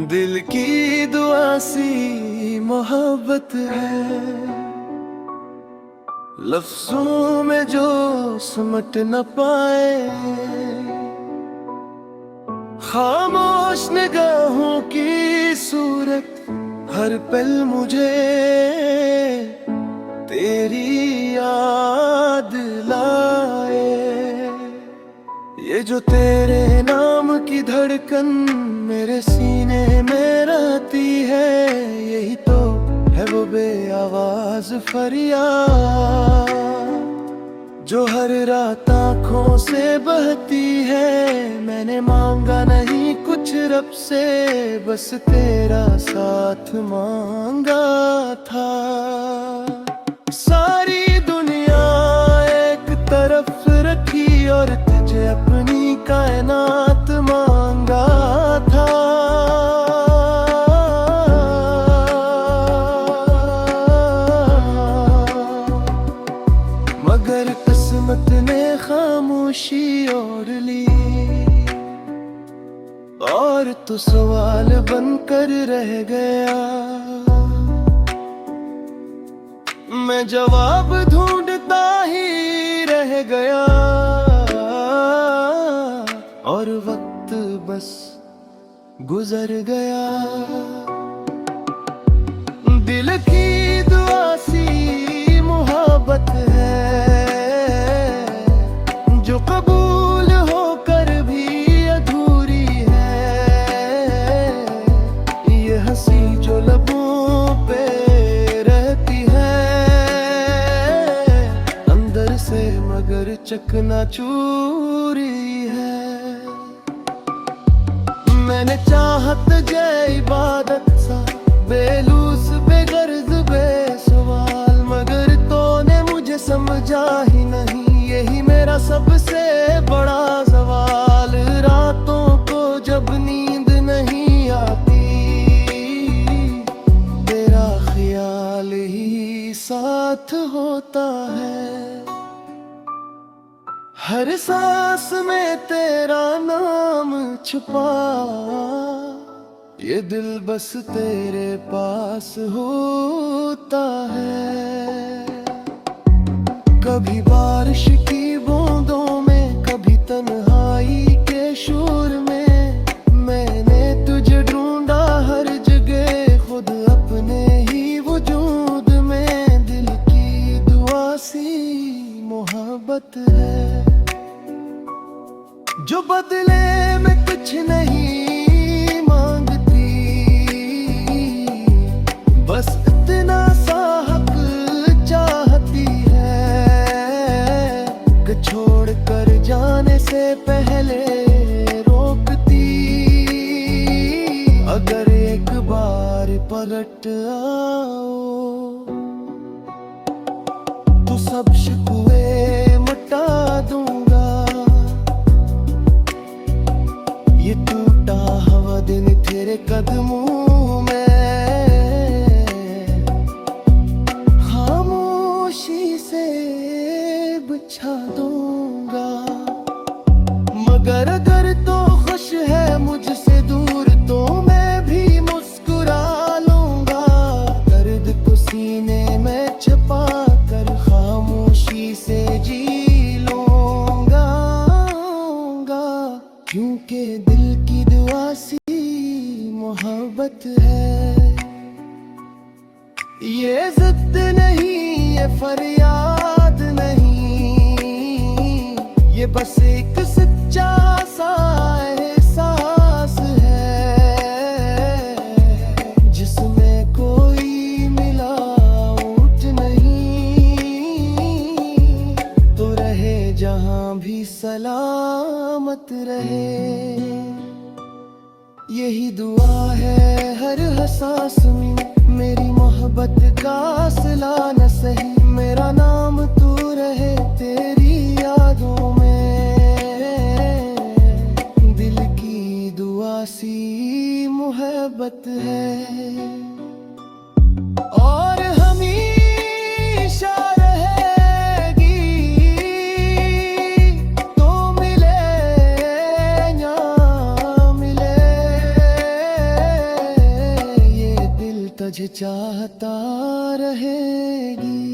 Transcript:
दिल की दुआ सी मोहब्बत है, लफ्जों में जो समट न पाए। खामोश निगाहों की सूरत हर पल मुझे तेरी याद लाए। ये जो तेरे नाम की धड़कन मेरे सीने में रहती है, यही तो है वो बेआवाज फरियाद जो हर रात आँखों से बहती है। मैंने मांगा नहीं कुछ रब से, बस तेरा साथ मांगा था। सारी दुनिया एक तरफ रखी और तुझे अपनी कायनात मांगा था। मगर किस्मत ने खामोशी ओढ़ ली, और तो सवाल बनकर रह गया। मैं जवाब ढूंढता ही रह गया, और वक्त बस गुजर गया। दिल की दुआ सी मोहब्बत है, जो कबूल होकर भी अधूरी है। ये हंसी जो लबों पे रहती है, अंदर से मगर चकनाचूरी है। मैंने चाहत जय इबादत सा, बेलूस बेगर्ज बेसवाल, मगर तूने मुझे समझा ही नहीं। यही मेरा सबसे बड़ा सवाल। रातों को जब नींद नहीं आती, तेरा ख्याल ही साथ होता है। हर सांस में तेरा नाम छुपा, ये दिल बस तेरे पास होता है। कभी बारिश की बूंदों में, कभी तन्हाई के शोर में, मैंने तुझे ढूंढा हर जगह, खुद अपने ही वजूद में। दिल की दुआ सी मोहब्बत है, जो बदले में कुछ नहीं मांगती, बस इतना सा हक चाहती है कि छोड़ कर जाने से पहले रोकती। अगर एक बार पलट आओ तो सब शिकवे मिटा दूंगा। ये टूटा हवा दिन तेरे कदमों में, खामोशी से बिछा दूंगा। मगर अगर तो खुश है मुझसे दूर, तो मैं भी मुस्कुरा लूंगा। दर्द को सीने में छिपा कर खामोशी से जी लूंगा, क्योंकि दिल की दुआ सी मोहब्बत है। ये जिद नहीं, ये फरियाद नहीं, ये बस एक सच्चा सा एहसास है, जिसमें कोई मिलावट नहीं। तो रहे जहां भी सलामत रहे, यही दुआ है हर हसास में। मेरी मोहब्बत का सिला न सही, मेरा नाम तू रहे तेरी यादों में। दिल की दुआ सी मोहब्बत है, और हमेशा रहेगी। तो मिले या मिले, तुझे चाहता रहेगी।